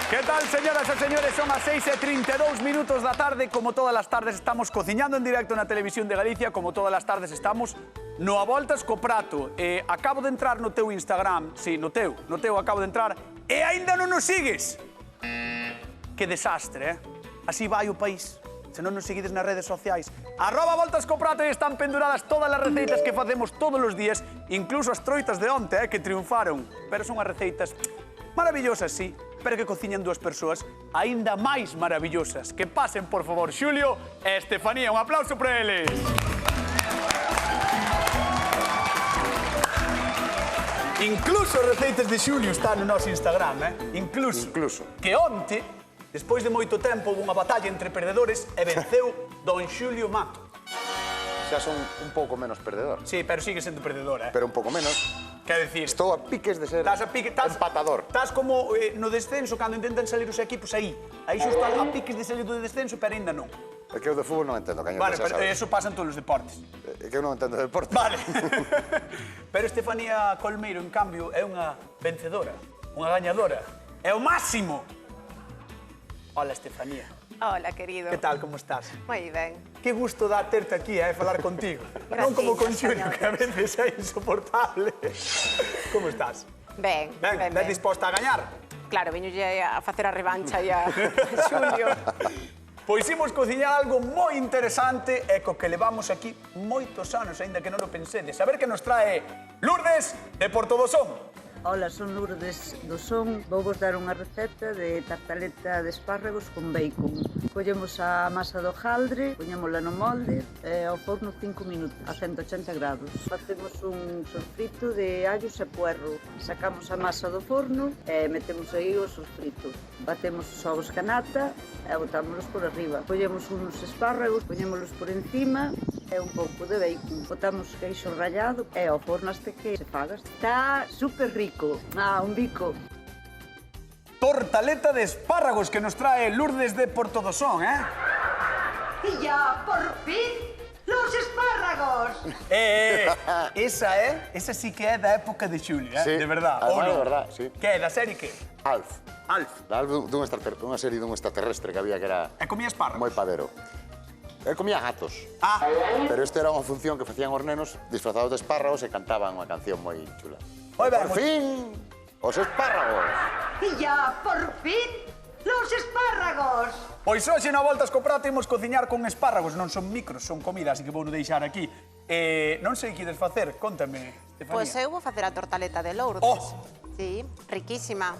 Que tal, señoras e señores? Son as 6:32 minutos da tarde. Como todas as tardes estamos cociñando en directo na Televisión de Galicia. Como todas as tardes estamos no A Voltas co Prato. Acabo de entrar no teu Instagram. Sí, no teu acabo de entrar. E aínda non nos sigues. Que desastre, Así vai o país. Se non nos seguides nas redes sociais. @Voltas co Prato e están penduradas todas as receitas que facemos todos os días. Incluso as troitas de onte, que triunfaron. Pero son as receitas maravillosas, sí. Pero que cociñan dúas persoas aínda máis maravillosas. Que pasen, por favor, Xulio e Estefanía. Un aplauso para eles. Incluso as receitas de Xulio están no noso Instagram, Incluso. Que onte, despois de moito tempo, houve unha batalla entre perdedores e venceu Don Xulio Mato. Xa son un pouco menos perdedor. Sí, pero sigue sendo perdedor, Pero un pouco menos. Quer decir... Estou a piques de ser empatador. Estás como no descenso, cando intentan salir os equipos aí. Aí xo están a piques de salir do descenso, pero ainda non. É que eu de fútbol non entendo, cañón. Vale, pero eso pasa en todos os deportes. É que eu non entendo de deporte. Vale. Pero Estefanía Colmeiro, en cambio, é unha vencedora, unha gañadora. É o máximo. Hola, Estefanía. Hola, querido. Que tal, como estás? Moi ben. Que gusto dá terte aquí, falar contigo. Non como con Xulio, que a veces é insoportable. Como estás? Ben, Ben disposta a gañar? Claro, veñolle a facer a revancha e a Xulio. Pois imos cociñar algo moi interesante e co que levamos aquí moitos anos, aínda que non o pensedes. A ver que nos trae Lourdes de Portodosón. Ola, son Lourdes do Son. Vou vos dar unha receta de tartaleta de espárragos con bacon. Collemos a masa do jaldre, poñémola no molde e ao forno 5 minutos a 180 grados. Facemos un sofrito de allos e puerro. Sacamos a masa do forno e metemos aí o sofrito. Batemos os ovos canata e botámolos por arriba. Collemos uns espárragos, poñémolos por encima e un pouco de bacon. Botamos queixo rallado e ao forno hasta que se faga. Está super rico. Un bico. Tortaleta de espárragos que nos trae Lourdes de Portodosón, Y ya, por fin, los espárragos. Esa sí que é da época de Xulio, Sí, de verdad. además Ou non? de verdad, sí. Que é, da serie que? Alf. Alf. Dunha serie dun extraterrestre que había que era E comía espárragos? moi padero. El comía gatos. Pero isto era unha función que facían os nenos disfrazados de espárragos e cantaban unha canción moi chula. Moi ben, Por fin, os espárragos. Y ya, por fin, los espárragos. Pois hoxe na Voltas co Prato imos cociñar con espárragos. Non son micros, son comida, así que vou deixar aquí. Non sei que ides facer, contame, Estefanía. Pois eu vou facer a tortaleta de Lourdes. Oh! Sí, riquísima.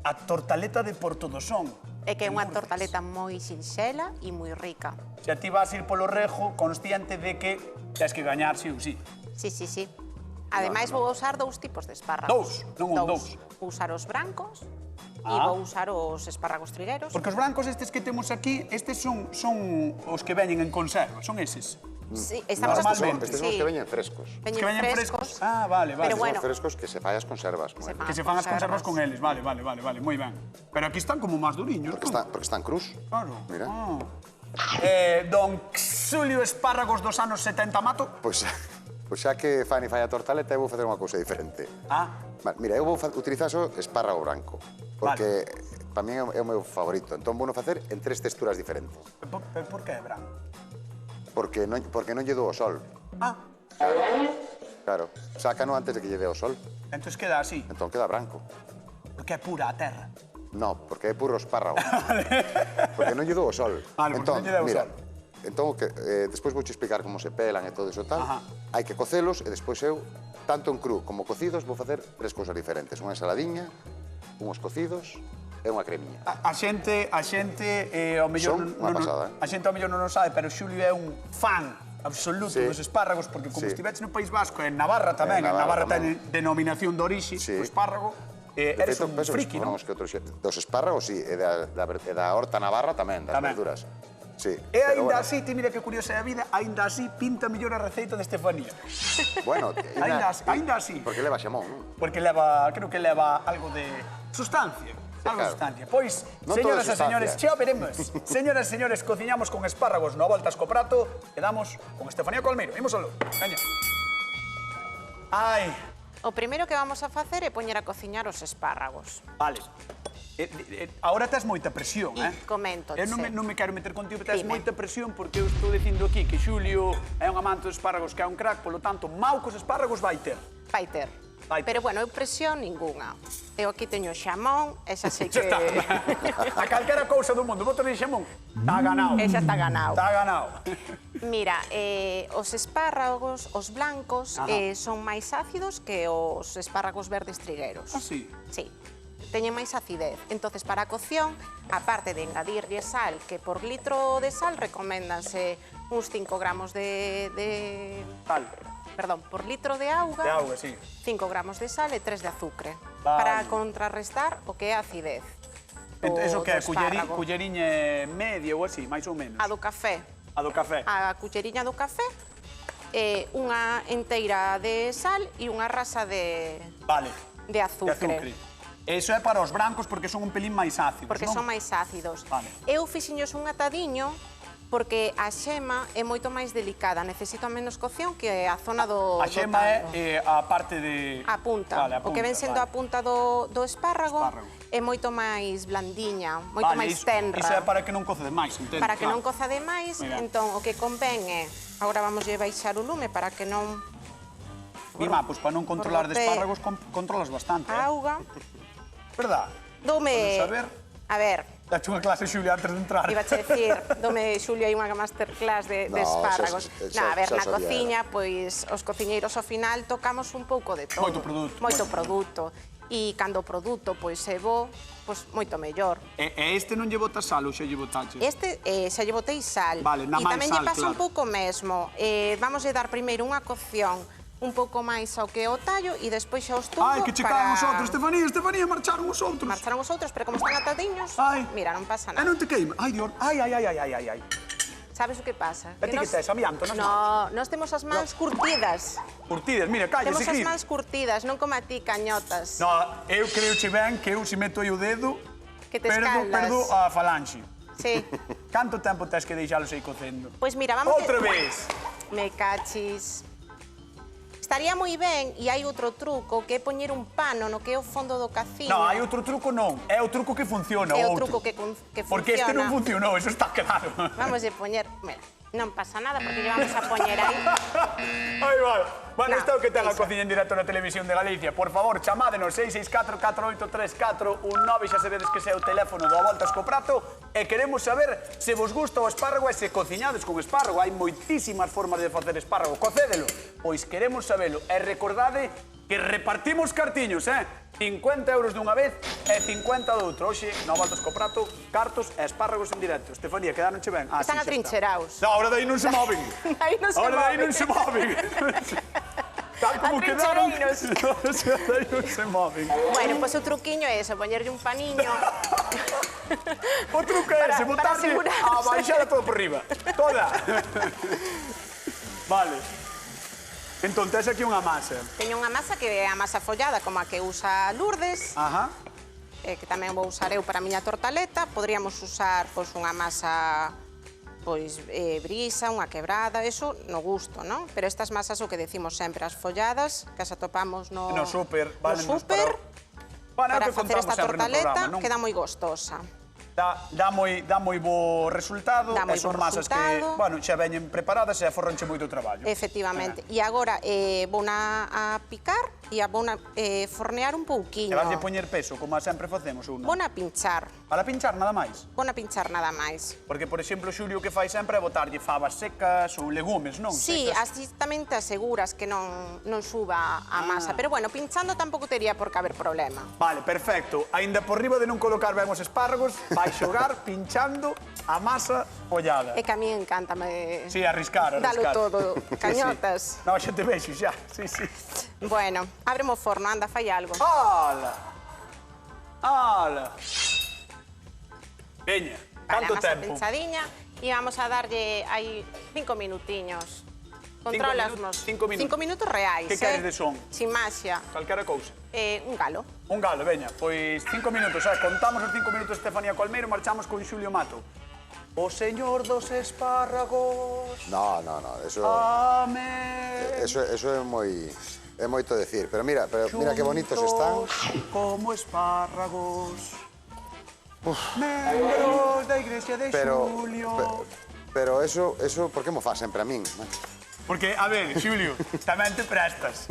A tortaleta de Portodosón. É que é unha tortaleta moi sinxela e moi rica. Se a ti vas ir polo rejo, consciente de que tens que gañar sí ou sí. Sí, sí, sí. Ademais, vou usar dous tipos de espárragos. Dous, non un, dous. Vou usar os brancos e vou usar os espárragos trigueros. Porque os brancos estes que temos aquí, estes son os que veñen en conserva, son eses. Sí, estamos Normalmente. Estes son os que veñen frescos. Que veñen frescos. Ah, vale. Pero Son bueno, frescos que se fai as conservas. Se moi ben. fan. Que se fan as conservas con eles, vale, moi ben. Pero aquí están como máis duriños, Porque están cruz. Claro. Mira. Don Xulio Espárragos dos anos 70 mato. Pois xa que Fanny fai a tortaleta, eu vou facer unha cousa diferente. Vale, mira, eu vou utilizar só espárrago branco. Porque para mí é o meu favorito. Entón vou facer en 3 texturas diferentes. Por que é branco? Porque non lle dou o sol. Claro, sácano antes de que lle dé o sol. Entón queda así. Entón queda branco. Porque é pura a terra. No, porque é puro espárrago. Porque non lle dou o sol. Vale, porque non lle deu o sol. Entón, despois vouche explicar como se pelan e todo iso tal. Hai que cocelos e despois eu, tanto en cru como cocidos, vou facer 3 cousas diferentes. Unha ensaladiña, uns cocidos e unha cremiña. A xente ao mellor Son unha pasada, A xente ao mellor non o sabe, pero Xulio é un fan absoluto dos espárragos, porque como estiveches no País Vasco, en Navarra tamén, en Navarra ten denominación de orixe, o espárrago, eres un friki, non? Dos espárragos, sí, e da horta navarra tamén, das verduras. Sí, e aínda así, ti mira que curiosa é a vida, aínda así pinta mellor a receita de Estefanía. Bueno, aínda así. Porque leva xamón, non? Porque creo que leva algo de sustancia. Algo de sustancia. Pois, señoras e señores, xa veremos. Señoras e señores, cociñamos con espárragos no Voltas co Prato e damos con Estefanía Colmeiro. Imos aló. Veña. Ai, O primeiro que vamos a facer é poñer a cociñar os espárragos. Vale. Ahora tes moita presión, Comento. Eu non me quero meter contigo, tes Dime. moita presión porque eu estou dicindo aquí que Xulio é un amante dos espárragos que é un crack, polo tanto, mau cos espárragos vai ter. Vai ter. Vai ter. Pero, bueno, eu presión ninguna. Eu aquí teño xamón, e xa sei que... Xa está. A calquera cousa do mundo, botas de xamón, está ganado. E xa está ganado. Está ganado. Mira, os espárragos, os blancos, son máis ácidos que os espárragos verdes trigueros. Ah, sí? Sí. Teñen máis acidez. Entonces, para a cocción, aparte de engadirlle sal, que por litro de sal recoméndanse uns 5 gramos de... Sal. Perdón, por litro de auga... De auga, sí. 5 gramos de sal e 3 de azúcar. Vale. Para contrarrestar o que é a acidez. Eso que é do espárrago. culleriña media ou así, máis ou menos? A do café. A do café. A cucheriña do café, unha enteira de sal e unha rasa de Vale. azúcar. Eso é para os brancos porque son un pelín máis ácidos, Porque non? son máis ácidos. Vale. Eu fixiños un atadiño porque a xema é moito máis delicada, necesita menos cocción que a zona do A xema caldo. é a parte de... A punta. Vale, a O que ven sendo vale. a punta do espárrago é moito máis blandiña, moito Vale, máis iso tenra. é para que non coce demais, entendo. Para que claro. non coza demais, Moi ben. entón o que convén é, agora vamos a baixar o lume para que non... Mima, pois para non controlar de borbote espárragos, controlas bastante, a auga. Verdad? Dome... Vamos a ver. A ver, Dache unha clase, Xulia, antes de entrar. iba a decir, dome, Xulio, hai unha masterclass de No, espárragos. xa A ver, na sabía. cociña, pois, os cociñeiros ao final tocamos un pouco de todo. Moito produto. Moito produto. E cando o produto, pois, é bo, pois, moito mellor. E este non lle botas sal ou xa lle botache? Este, xa lle botei sal. Vale, na E máis tamén sal, lle pasa un claro. pouco mesmo. Vamos a dar primeiro unha cocción un pouco máis ao que o tallo e despois xa os tumbo Ai, que che caen os outros, Estefanía, marcharon os outros. Marcharon os outros, pero como están atadiños, Ai. mira, non pasa E nada. non te queima. Ai, Dios. Ai. Sabes o que pasa? E ti que tes, amianto nas mans? No, nós temos as mans curtidas. Curtidas, mira, calle, Temos as seguir. mans curtidas, non como a ti, cañotas. No, eu creo che ben que eu se meto aí o dedo, Que te escalas. perdo a falanxe. Sí. Canto tempo tes que deixalos aí cocendo? Pois mira, vamos... Outra vez. Me cachis. Estaría moi ben, e hai outro truco, que é poñer un pano no que é o fondo do caciño. No, hai outro truco non. É o truco que funciona, É o outro. truco que funciona. Porque este non funcionou, eso está claro. Vamos a poñer... Mira, non pasa nada, porque lle vamos a poñer aí... Ai, vai. Bueno, No, isto é o que ten a iso. cociña en directo na televisión de Galicia. Por favor, chamádenos 664-483419, xa sabedes que ese é o teléfono do A Voltas co Prato, e queremos saber se vos gusta o espárrago e se cociñades con espárrago. Hai moitísimas formas de facer espárrago. Cocédelo, pois queremos sabelo. E recordade que repartimos cartiños, 50 euros dunha vez e 50 do outro. Hoxe, no A Voltas co Prato, cartos e espárragos en directo. Estefanía, quedáronche ben? Ah, Están sí, xa está. atrincheraos. No, ahora de aí non se moven. Aí non se Ahora de aí non moven. se moven. Tal como quedaron, Atrinchereiros. de aí non se moven. Bueno, pois o truquiño é eso, poñerlle un paniño. O truco é ese, Para botarlle asegurarse. a baixada todo por riba. Toda. Vale. Entón, tes aquí unha masa. Teño unha masa que é a masa follada, como a que usa Lourdes, Ajá. que tamén vou usar eu para a miña tortaleta. Podríamos usar pois unha masa pois brisa, unha quebrada, eso no gusto, non? Pero estas masas o que decimos sempre, as folladas, que as atopamos no súper, no válenos súper, Bueno, é o para que facer contamos esta sempre no tortaleta, programa, non? queda moi gostosa. Dá moi bo resultado, Dá moi e son bo masas que, resultado. bueno, xa veñen preparadas e aforranche moito traballo. Efectivamente. E agora vouna a picar e a vouna fornear un E pouquiño. vaslle poñer peso, como sempre facemos, ou non? Vouna pinchar. Para pinchar nada máis. Vouna pinchar nada máis. Porque, por exemplo, Xulio o que fai sempre é botarlle fabas secas ou legumes, non? Sí, Secas. así tamén te aseguras que non suba a masa. Pero bueno, pinchando tampouco tería por que haber problema. Vale, perfecto. Aínda por riba de non colocar ben os espárragos, vai xogar pinchando a masa follada. É que a mí encántame Sí, arriscar. dalo todo, cañotas. No, xa te vexo, xa. Sí, sí. Bueno, ábremo o forno, anda, fai algo. Ala! Ala! Veña, Vale, canto a masa tempo? pinchadiña e vamos a darlle aí 5 minutiños. Controlasnos. 5 minutos. 5 minutos reais, Que queres de son? Sin maxia. Calquera cousa. Un galo. Un galo, veña. Pois 5 minutos, contamos os 5 minutos de Estefanía Colmeiro, marchamos con Xulio Mato. O señor dos espárragos. No, eso Amén. é moi É moito decir, pero mira que bonitos están. Como espárragos. Membros da Iglesia de Xulio. Pero eso, por que mo faz sempre a min? Porque, a ver, Xulio, tamén te prestas.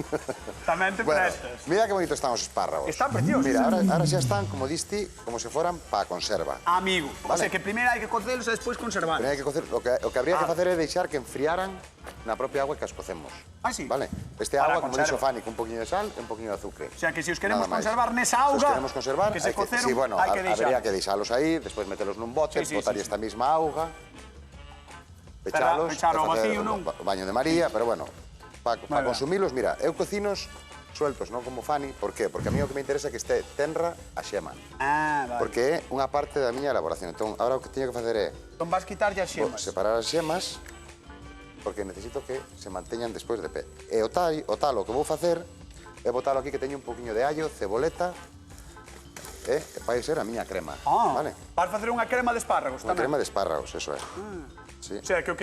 Tamén te Bueno, prestas. mira que bonitos están os espárragos. Están preciosos. Mira, ahora xa están, como diste, como se foran pa conserva. Amigo. O Vale. sea, que primeiro hai que cocelos e despois conservar. Pero hai que cocer, o que habría que facer é deixar que enfriaran na propia agua que as cocemos. Ah, sí? Vale? Este Para agua, como conserva. dixo Fanny, con un poquinho de sal e un poquinho de azúcar. O sea, que se os queremos Nada máis. conservar nesa Se os auga, queremos conservar, que se coceron, sí, bueno, hai que habría deixar. que deixalos aí, despois metelos nun bote, Sí, sí, botar sí, esta mesma auga, pechalos, Pechar ao e facer vacío, non? o baño de María, pero bueno, para Vale. consumilos, mira, eu cocinos sueltos, non como Fanny, por qué? Porque a mí o que me interesa é que este tenra a xema, Ah, vale. porque é unha parte da miña elaboración. Entón, agora o que teño que facer é Entón vas quitarlle as xemas. separar as xemas, porque necesito que se manteñan despois de pé. E o tal, o que vou facer é botalo aquí que teño un poquinho de allo, ceboleta, e vai ser a miña crema, vale? Vas facer unha crema de espárragos Unha tamén. crema de espárragos, eso é. Sí. O sea, que o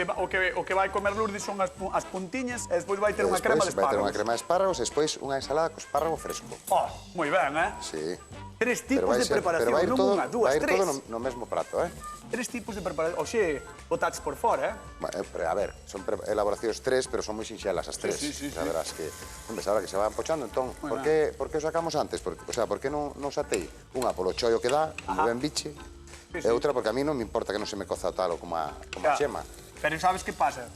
que vai comer Lourdes son as puntiñas e despois vai ter unha crema de Vai ter unha espárragos. crema de espárragos e despois unha ensalada co espárrago fresco. Oh, moi ben, Sí. 3 Pero tipos vai de ser, preparación, pero vai ir non todo, unha, dúas, vai ir tres. todo no mesmo prato, 3 tipos de preparación. Oxe, botaches por fora, Pero, a ver, son elaboracións tres, pero son moi sinxelas as tres. Sí, sí, sí, A verás que, hombre, ahora que se van pochando, entón, por que o sacamos antes? Por que non satei? Unha polo chollo que dá, como ben biche, e outra porque a mí non me importa que non se me coza o talo como a xema. Pero sabes que pasa?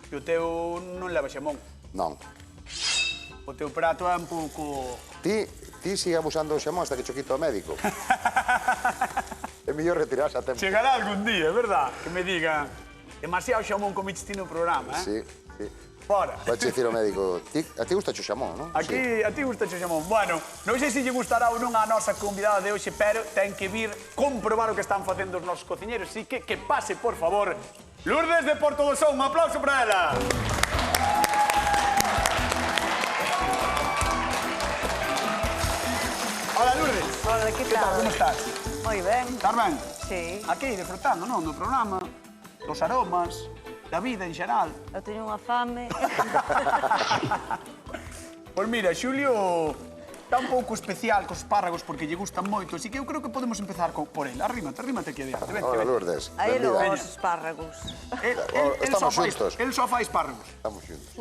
Que o teu non leva xamón. Non. O teu prato é un pouco... Ti sigue abusando do xamón hasta que cho quito o médico. É mellor retirarse a tempo. Chegará algún día, é verdad? Que me digan, demasiado xamón comiches ti no programa, Sí. Fora. Vai che dicir o médico, a ti gusta o xamón, non? Aquí, a ti gusta o xamón. Bueno, non sei se lle gustará ou non a nosa convidada de hoxe, pero ten que vir comprobar o que están facendo os nosos cociñeros. Así que pase, por favor, Lourdes de Porto do Son. Un aplauso para ela. Hola, Lourdes. Hola, que Que tal, como estás? Moi ben. Estás ben? Sí. Aquí, disfrutando, non? Do programa, dos aromas, da vida en xeral. Eu teño unha fame. Pois mira, Xulio está un pouco especial cos espárragos porque lle gustan moito, así que eu creo que podemos empezar por él. Arrímate aquí adiante. Vente, Hola, vente. Lourdes. Aí benvida. los espárragos. Estamos xuntos. Él só fai espárragos. Estamos xuntos.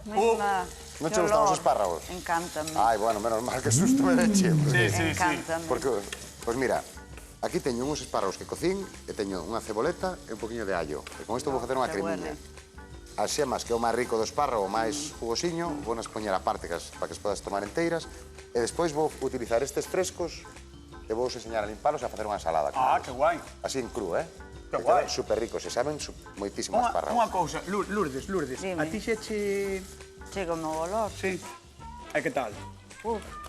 Mesma... Non che gustan os espárragos? Encántame. Ai, bueno, menos mal que susto me deche. Sí. Encántame. Porque, pois mira, aquí teño uns espárragos que cocín e teño unha ceboleta e un poquinho de allo. E con isto vou facer unha que cremiña. huele. As xemas, que é o máis rico do espárrago, o máis jugosiño, vou nas poñer aparte para que as podas tomar enteiras. E despois vou utilizar estes frescos e vou enseñar a limpalos e a facer unha ensalada. con Ah, eles. que guai. Así en cru, Que E guai. quedan super ricos, e saben moitísimo Unha espárragos. cousa, Lourdes, Dime. a ti xe che... Chega o meu olor. Sí. E que tal?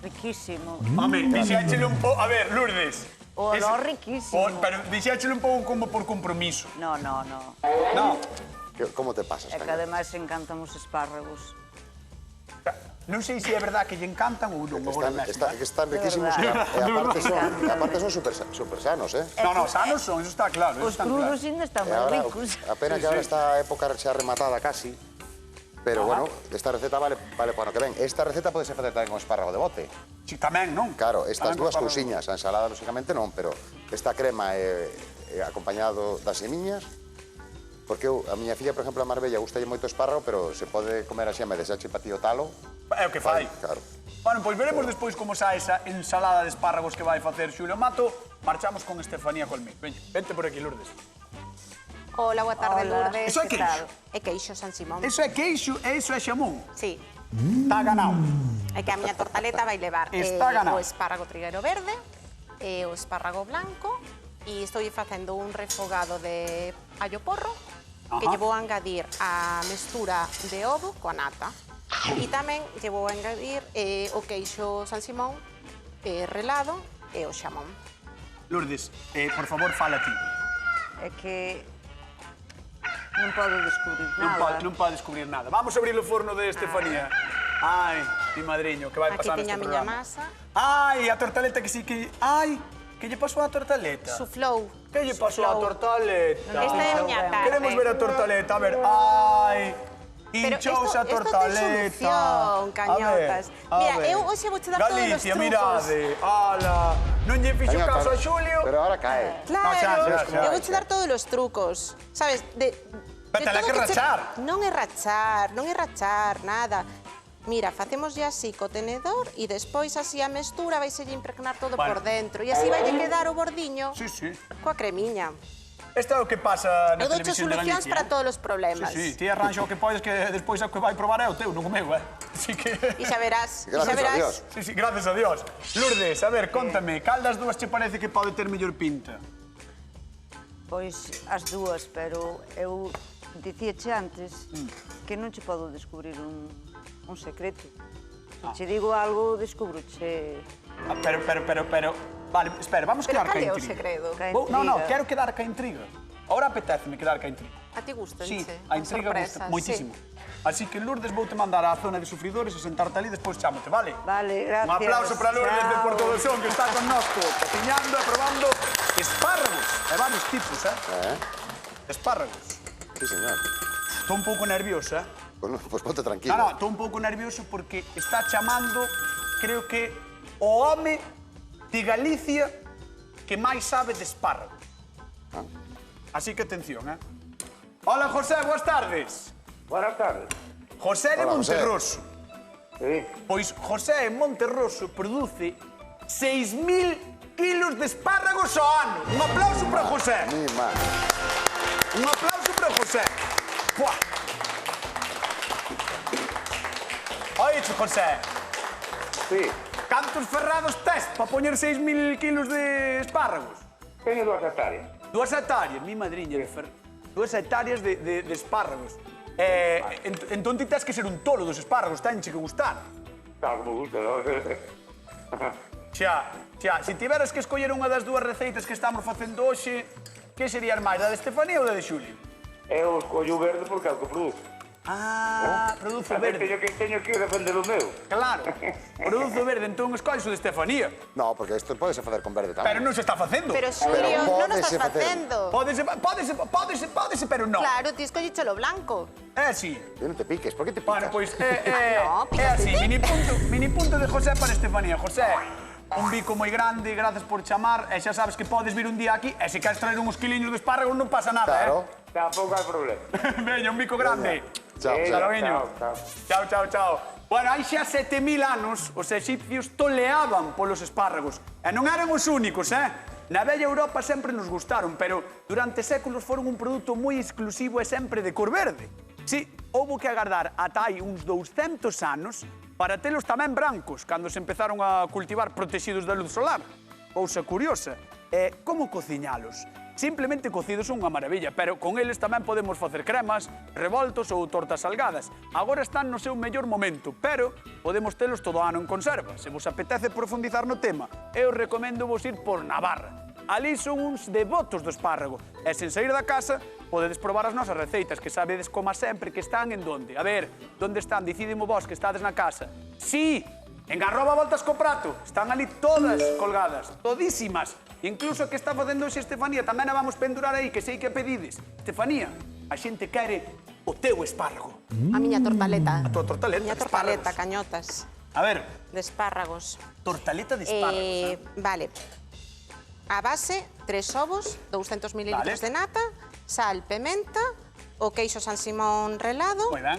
Riquísimo. Home, dixéchele un pouco... A ver, Lourdes. O olor riquísimo. Pero dixéchele un pouco como por compromiso. No. Non? Como te pasas, É que Tania? ademais encantan os espárragos. Non sei se é verdad que lle encantan ou non. agora mesmo, Que están riquísimos e aparte son super sanos, No, sanos son, eso está claro. Os crudos ainda están E máis ahora, ricos. a pena que ahora esta época xa rematada casi, pero bueno, esta receta vale para o que ven. Esta receta pode ser facer tamén con espárrago de bote. Sí, tamén, non? Claro, estas Tamén dúas con cousiñas, a ensalada lógicamente non, pero esta crema é acompañado das semiñas, porque a miña filla, por exemplo, a Marbella, gustalle moito espárrago, pero se pode comer a xema e desache para ti o talo. É o que fai. Claro. Bueno, pois veremos despois como sae esa ensalada de espárragos que vai facer Xulio Mato. Marchamos con Estefanía Colmé. Veña, vente por aquí, Lourdes. Hola, boa tarde, Hola. Lourdes. Iso é que queixo? tal? É queixo San Simón. Eso é queixo e iso é xamón. Sí. Está ganado. É que a miña tortaleta vai levar Está ganado. o espárrago trigueiro verde e o espárrago blanco e estou facendo un refogado de allo porro que lle vou a engadir a mestura de ovo coa nata. E tamén lle vou a engadir o queixo San Simón relado e o xamón. Lourdes, por favor, fala ti. É que non podo descubrir nada. Non pode descubrir nada. Vamos a abrir o forno de Estefanía. Ai, mi madriño, que vai Aquí pasar teña a neste miña programa. masa. Ai, a tortaleta que sí que... Ai, que lle pasou a tortaleta? Suflou. Que lle pasou a tortaleta? Esta é a miña tarde. Queremos ver a tortaleta, a ver. Ai, Hinchouse a Isto ten tortaleta. solución, cañotas. A Mira, ver. eu hoxe vouche dar todos os Galicia, trucos. mirade. Ala, non lle fixo Cañotas, caso a Xulio. Pero ahora cae. Claro, xa. eu vouche dar todos os trucos. Sabes, Pero tela que rachar. Non é rachar, nada. Mira, facemos ya así co tenedor e despois así a mestura vai se impregnar todo Vale. por dentro. E así vai quedar o bordiño Sí, sí. coa cremiña. Isto é o que pasa na Eu dou televisión de solucións Galicia. para todos os problemas. Sí, ti arranxa o que podes que despois o que vai probar é o teu, non o meu, Así que... E xa verás, Gracias a Dios. Sí, gracias a Dios. Lourdes, a ver, contame, cal das dúas che parece que pode ter mellor pinta? Pois as dúas, pero eu dicíache antes que non che podo descubrir un secreto. Se che digo algo, descubroche Pero... Vale, espera, vamos Pero quedar ca cal é o intriga. segredo? ca No, intriga. quero quedar ca intriga. Ahora apetéceme quedar ca intriga. A ti gusta, Sí, dice? a intriga gusta moitísimo. Así que Lourdes voute mandar á zona de sufridores e sentarte ali, despois chámote, vale? Vale, gracias. Un aplauso para Lourdes de Chao. Porto do Son, que está con nosco, cociñando e probando espárragos. De varios tipos, Espárragos. Sí, señor. Estou un pouco nerviosa, Pues ponte tranquilo. No, estou un pouco nervioso porque está chamando, creo que, o home de Galicia que máis sabe de espárragos. Así que atención, Hola, José, boas tardes. Buenas tardes. José de Hola, José. Monterroso. Sí. Pois José en Monterroso produce 6.000 kilos de espárragos ao ano. Un aplauso para José. Ni más. Un aplauso para José. Buah. Oiche, José, Sí. cantos ferrados tes para poñer 6.000 kilos de espárragos? Teño 2 hectáreas. 2 hectáreas, mi madriña, 2 hectáreas de espárragos. Entón ti tes que ser un tolo dos espárragos, tenche que gustar. Claro, como gusta, ¿no? Xa, se tiveras que escoller unha das dúas receitas que estamos facendo hoxe, que sería máis, a de Estefanía ou a de Xulio? Eu escollo o verde porque é o que produzo. Produzo Tamén verde. teño que defender o meu. Claro, produzo verde, entón escolles o de Estefanía. No, porque isto podese facer con verde tamén. Pero non se está facendo. Pero Xulio, non o pódese estás facer. facendo. Pódese, pero non. Claro, ti escolliche lo blanco. É así. Non te piques, por que te Bueno, picas? pois no, é así, pícate. mini punto de José para Estefanía. José, un bico moi grande, gracias por chamar, e xa sabes que podes vir un día aquí, e se queres traer uns quiliños de espárragos non pasa nada, Claro. Tampouco hai problema. Veña, un bico grande. Chao, Chao, chao. Viño. Chao. Bueno, hai xa 7.000 anos, os egipcios toleaban polos espárragos. E non eran os únicos, Na bella Europa sempre nos gustaron, pero durante séculos foron un produto moi exclusivo e sempre de cor verde. Si, houbo que agardar ata hai uns 200 anos para telos tamén brancos, cando se empezaron a cultivar protegidos da luz solar. Cousa curiosa. Como cociñalos? Simplemente cocidos son unha maravilla, pero con eles tamén podemos facer cremas, revoltos ou tortas salgadas. Agora están no seu mellor momento, pero podemos telos todo o ano en conserva. Se vos apetece profundizar no tema, eu recomendo vos ir por Navarra. Ali son uns devotos do espárrago. E sen sair da casa, podedes probar as nosas receitas, que sabedes como sempre que están en donde. A ver, donde están? Decidimo vos que estades na casa. Sí, en @voltas co prato. Están ali todas colgadas, todísimas. Incluso que está facendo hoxe Estefanía, tamén a vamos pendurar aí, que sei que pedides. Estefanía, a xente quere o teu espárrago. A miña tortaleta. A tua tortaleta A miña de tortaleta, espárragos. cañotas. A ver, De espárragos. tortaleta de espárragos. Vale. A base, 3 ovos, 200 mililitros Vale. de nata, sal, pementa, o queixo San Simón relado. Moi ben.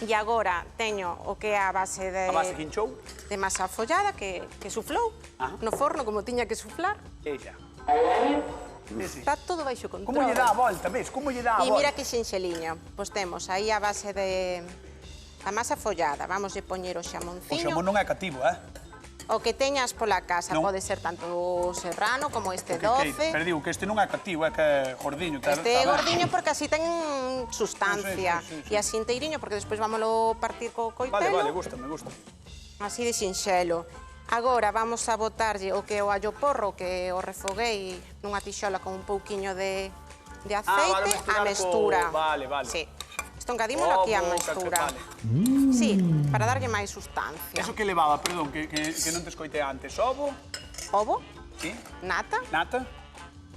E agora teño o que é a base de... A base quinchou. De masa follada que suflou Ajá. no forno como tiña que suflar. E xa. Sí. Está todo baixo control. Como lle dá a volta, ves? Como lle dá a E volta? mira que xinxeliño. Pois temos aí a base de... A masa follada. Vamos a poñer o O xamonciño. xamón non é cativo, O que teñas pola casa. Non. Pode ser tanto serrano como este Que, 12. pero digo que este non é cativo, é que é gordiño. Este é gordiño porque así ten sustancia. Sí, sí. E así inteiriño porque despois vámolo partir co coitelo. Vale, gusta. Así de sinxelo. Agora vamos a botarlle o que é o allo porro, que o refoguei nunha tixola con un pouquiño de aceite, a mestura. Vale. Sí. Isto engadímolo aquí a mestura. Sí, para darlle máis sustancia. Eso que levaba, perdón, que non te escoitei antes. Ovo, Ovo, sí, nata, nata,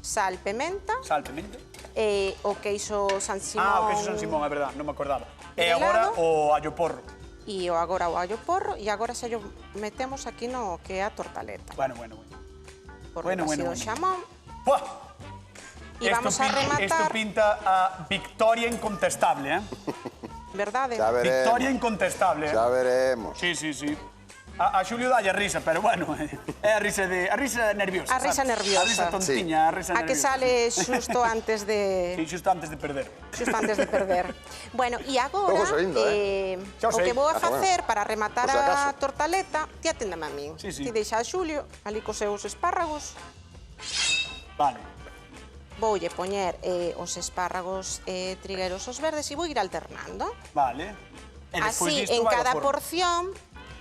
sal, pementa sal, pimenta. e o queixo San Simón. O queixo San Simón, é verdad, non me acordaba. E agora o allo porro. E agora o allo porro, e agora xa o metemos aquí no que é a tortaleta. Bueno. Por así do xamón. Buah! E vamos a rematar... Isto pinta a victoria incontestable, eh? Verdade? Xa veremos. Victoria incontestable, eh? Xa veremos. Sí. A Xulio dalle risa, pero bueno, é a risa nerviosa. A risa sabes? nerviosa. A risa tontiña, a risa A que nerviosa. sale xusto antes de... Sí, xusto antes de perder. Xusto antes de perder. Bueno, e agora, Vamos saindo, Xa o o sei. que vou a Ah, bueno. facer para rematar Por si a acaso. tortaleta, ti aténdeme a min. Sí. Ti deixa a Xulio, ali cos seus espárragos, Vale. voulle poñer os espárragos trigueros os verdes e vou ir alternando. Vale. E despois Así, disto en vai ao cada forno. porción,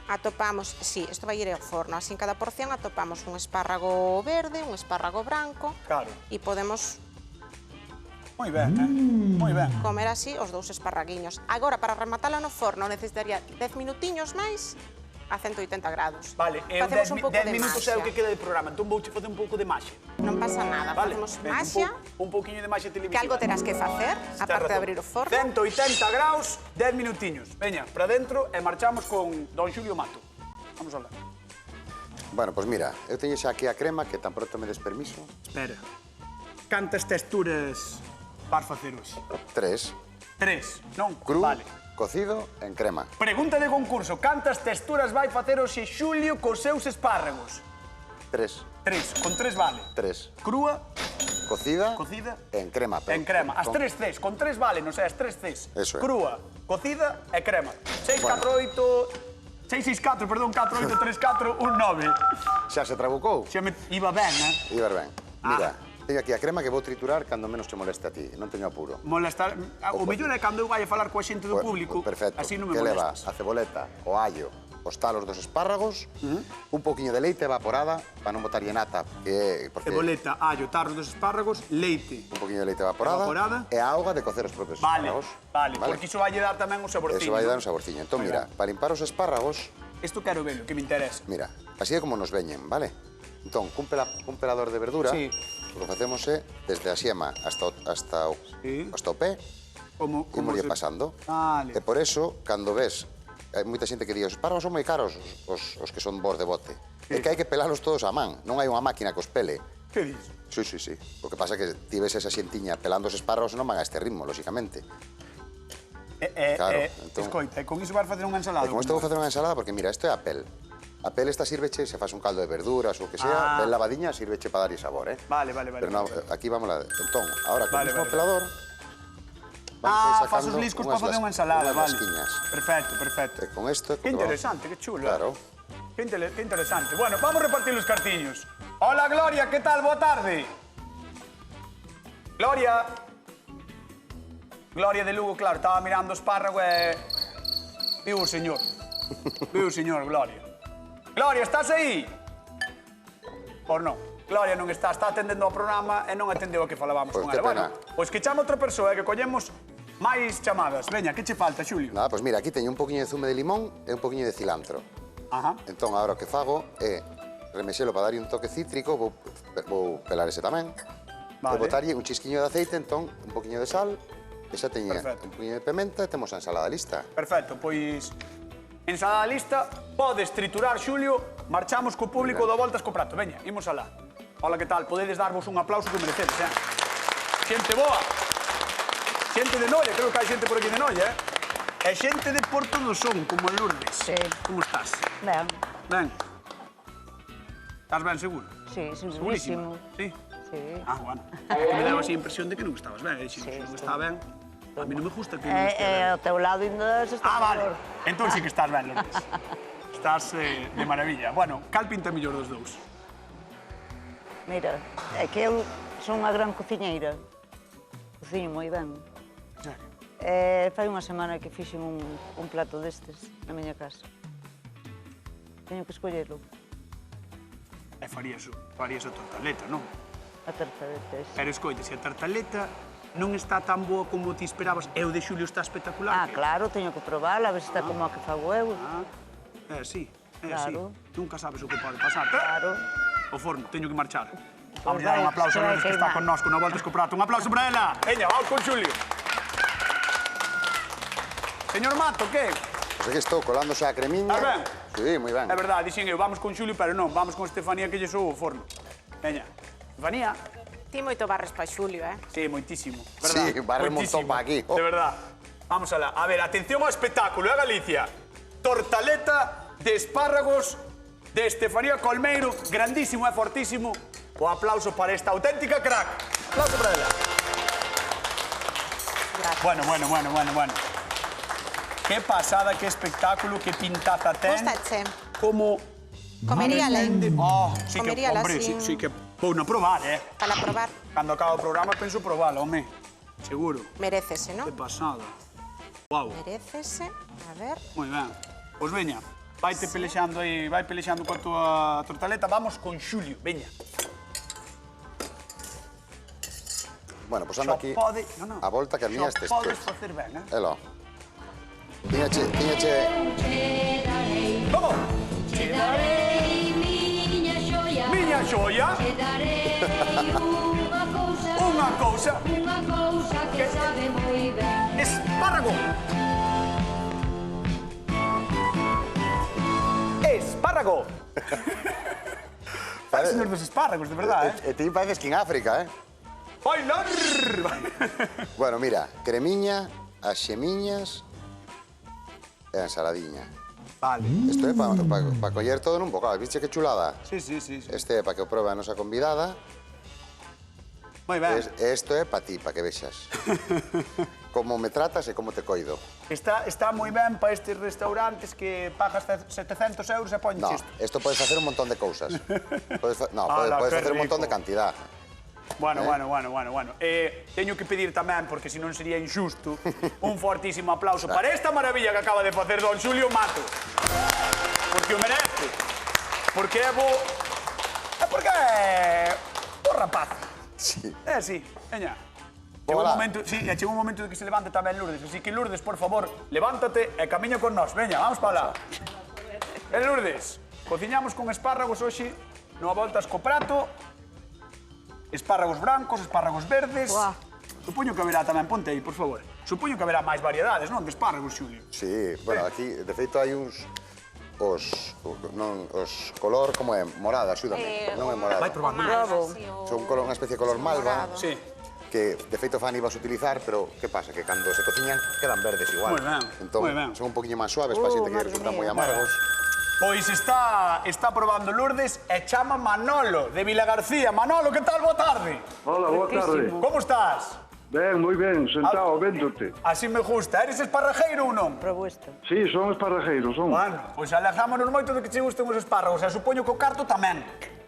atopamos... Sí, isto vai ir ao forno. Así, en cada porción atopamos un espárrago verde, un espárrago branco, Claro. e podemos Moi ben, eh? Moi ben. comer así os dous esparraguiños. Agora, para rematala no forno, necesitaría 10 minutiños máis a 180 grados. Vale, e Facemos un pouco 10 de minutos é maxia. o que queda de programa, entón vouche facer un pouco de maxia. Non pasa nada, Vale, facemos ben, maxia, un pouquiño de maxia televisiva. que algo terás que facer, Tens aparte de razón. abrir o forno. 180 graus, 10 minutiños. Veña, para dentro e marchamos con don Xulio Mato. Vamos a hablar. Bueno, pois mira, eu teño xa aquí a crema, que tan pronto me des permiso. Espera. Cantas texturas vas facer hoxe? 3. 3, non? Cru, Vale. cocido, en crema. Pregunta de concurso. Cantas texturas vai facer hoxe Xulio cos seus espárragos? 3. 3, con 3 vale. 3. Crúa, Cocida, cocida, en crema. pero en crema. As con- 3 Cs, con 3 vale, non sei, as 3 Cs. Eso é. Crúa, cocida e crema. 648... 664, perdón, 4834, 19. Xa se trabucou? Xa me iba ben, eh? Iba ben. Mira, teño aquí a crema que vou triturar cando menos te moleste a ti. Non teño apuro. Molestar... O mellor é cando eu vai a falar coa xente do público, Perfecto. así non me que leva molestas. a ceboleta, o allo, os talos dos espárragos, un poquinho de leite evaporada, para non botar nata, que é... Porque Ceboleta, allo, tarro dos espárragos, leite. un poquinho de leite evaporada, Evaporada. e a auga de cocer os propios Vale, espárragos. vale, porque iso vai dar tamén un saborciño. Eso vai dar un saborciño. Entón, Moi mira, ben. para limpar os espárragos, Isto quero velo, que me interesa. mira, así é como nos veñen, vale? Entón, cun pelador de verdura, Sí. o que facemos é, desde a xiema hasta Sí. o pé, Como imos se... pasando. Vale. E por eso, cando ves, hai moita xente que di, os espárragos son moi caros os que son bor de bote. É que hai que pelalos todos a man, non hai unha máquina que os pele. Que dis? Sí. O que pasa é que ti ves esa xentiña pelando os espárragos non van a este ritmo, lóxicamente. Claro, entón- Escoita, e con iso vas facer unha ensalada? E con isto vou facer unha ensalada porque, mira, isto é a pel. A pel esta sírveche, se fas un caldo de verduras ou que sea, ben lavadiña, sírveche para darlle sabor, eh? Vale. Pero no, aquí vamos la... Entón, ahora con Vale, o mismo vale. pelador, vamos a ir Fas sacando os liscos para facer unha unhas ensalada, vale. lasquiñas. Perfecto. E con isto... Que interesante, que chulo. Claro. Que interesante. Bueno, vamos a repartir los cartiños. Hola, Gloria, ¿qué tal? Boa tarde. Gloria. Gloria de Lugo, claro, estaba mirando o espárrago e... Viu o señor. Gloria. Gloria, estás aí? Por non. Gloria non está atendendo ao programa e non atendeu a que falábamos Pois con que ela. pena. Bueno, pois que chama outra persoa que collemos máis chamadas. Veña, que che falta, Xulio? Nada, pois mira, aquí teño un poquinho de zume de limón e un poquinho de cilantro. Ajá. Entón, agora o que fago é remexelo para darlle un toque cítrico, vou pelar ese tamén. Vale. E botarlle un chisquiño de aceite, entón, un poquinho de sal, e xa teña Perfecto. un poquinho de pimenta e temos a ensalada lista. Perfecto, pois... Ensalada lista, podes triturar, Xulio, marchamos co público do Voltas co Prato. Veña, imos alá. Hola, que tal? Podedes darvos un aplauso que merecedes, eh? Xente boa. Xente de Noia, creo que hai xente por aquí de Noia, eh? E xente de Porto do Son, como en Lourdes. Sí. Como estás? Ben, Ben. Estás ben, seguro? sí, Segurísimo. segurísimo. Sí? Sí. Ah, bueno. É que me daba así a impresión de que non estabas ben, Sí, non sí. estaba ben. A mí non me gusta que non estea ben. Ao teu lado ainda se está Ah, vale. mellor. Entón sí que estás ben, Lourdes. Estás de maravilla. Bueno, cal pinta mellor dos dous? Mira, é que eu son unha gran cociñeira. Cociño moi ben. Fai unha semana que fixen un plato destes na miña casa. Teño que escollelo. E farías a tortaleta, non? A tartaleta esa. Pero escoite, se a tartaleta non está tan boa como ti esperabas e o de Xulio está espectacular. Ah, claro, teño que probala, a ver se está como a que fago eu. Sí, Claro. sí. Nunca sabes o que pode pasar. Claro. O forno, teño que marchar. Vamos Pois a dar un vai, aplauso a vai Lourdes que está queimar. connosco, no Voltas co Prato. Un aplauso para ela. Veña, vamos con Xulio. Señor Mato, que? Pois aquí estou colándose a cremiña. Estás ben? Sí, moi ben. É verdade, dixen eu, vamos con Xulio, pero non, vamos con Estefanía que lle sou o forno. Veña, Estefanía. Ti moito barres pa Xulio, Sí, moitísimo. Sí, barre un montón pa aquí. De verdad. Vamos alá. A ver, atención ao espectáculo, Galicia? Tortaleta de espárragos de Estefanía Colmeiro, grandísimo e fortísimo. O aplauso para esta auténtica crack. Aplauso para ela. Gracias. Bueno. Qué pasada, qué espectáculo, qué pintaza ten. Gustache? Como... Comería lei. Sí Comería que, la hombre, sin- sí que... Vou na probar, Para probar, Cando acaba o programa penso probala, home. Seguro. merécese, Qué non? pasada. Guau. Merécese. A ver. Moi ben. Pois veña, vaite pelexando aí, vai pelexando coa tua tortaleta. Vamos con Xulio, veña. Bueno, pois ando aquí a volta que a miña estes podes facer ben, Elo. Tiñache... Como? Che darei miña xoia, Miña xoia, che darei unha cousa, que sabe moi ben. espárrago. Espárrago. Vai, señor dos espárragos, de verdade, E ti pareces que en África, Bailar! Bueno, mira, cremiña, as xemiñas e a ensaladiña. Vale. Isto é para coller todo nun bocado. Viste que chulada? Sí. Este é para que o probe a nosa convidada. Moi ben. E isto é para ti, para que vexas. Como me tratas e como te coido. Está moi ben para estes restaurantes que pagas 700 euros e poñes No, isto. isto podes facer un montón de cousas. Podes Ala, podes que facer un montón de rico. cantidad. Bueno. Teño que pedir tamén, porque senón sería injusto, un fortísimo aplauso para esta maravilla que acaba de facer don Xulio Mato. Porque o merece. Porque é bo... É porque é... bo rapaz. Sí. É así, veña. Chegou un Hola. momento, sí, chegou un momento de que se levante tamén Lourdes. Así que Lourdes, por favor, levántate e camiña con nós. Veña, vamos para lá. Lourdes, cociñamos con espárragos hoxe, no a voltas co prato. Espárragos brancos, espárragos verdes. Buah. Supoño que haberá tamén, ponte aí, por favor. Supoño que haberá máis variedades, non, de espárragos, Xulio. Sí, bueno, aquí, de feito, hai uns... Os color, como é? Morada, axúdame. Non é morada. Vai probando. Bravo. Son unha especie de color malva. morado. Sí. Que, de feito, Fanny vas a utilizar, pero que pasa? Que cando se cociñan quedan verdes igual. Moi ben, Entón, moi ben. son un poquinho máis suaves para xente que madre resultan moi mía. amargos. Pois está probando Lourdes e chama Manolo, de Vila García. Manolo, que tal? Boa tarde. Hola, boa tarde. Como estás? Ben, moi ben, sentado, véndote. Así me gusta. Eres esparrajeiro ou non? Propuesta. Sí, son esparrajeiros, son. Bueno, pois alejámonos moito de que che gusten os espárragos. E supoño que o carto tamén.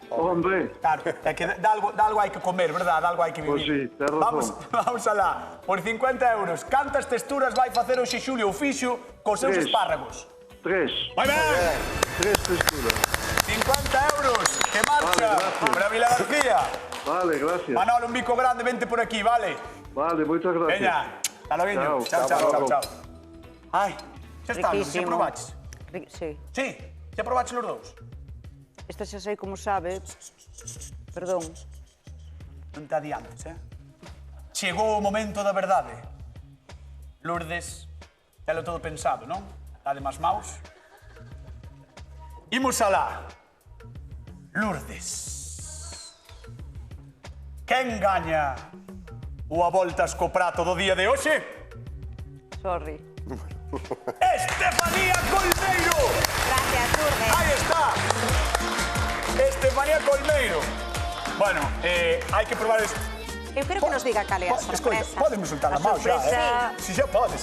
Hombre, Claro, é que de algo hai que comer, verdad? De algo hai que vivir. Pois sí, tes razón. Vamos alá. Por 50 euros, cantas texturas vai facer hoxe Xulio o fixo cos seus Tres. espárragos? 3. Moi ben! 3 texturas. 50 euros, que marcha Vale, gracias. para Vila García. Vale, gracias. Manolo, un bico grande, vente por aquí, vale? Vale, moitas gracias. Veña, hasta logo. Chao, Chao. Ai, xa está, xa Riquísimo. probaches? Sí. Sí, xa probaches los dous? Esta xa sei como sabe. Perdón. Non te adiantes, Chegou o momento da verdade. Lourdes, telo todo pensado, non? Dade máis maus. Imos alá. Lourdes. Quen gaña o a voltas co prato do día de hoxe? Sorry. Estefanía Colmeiro! Gracias, Lourdes. Aí está. Estefanía Colmeiro. Bueno, hai que probar... Eu quero que nos diga cal é a Escoita, sorpresa. podemos soltar a A mão xa, sorpresa- Si xa podes,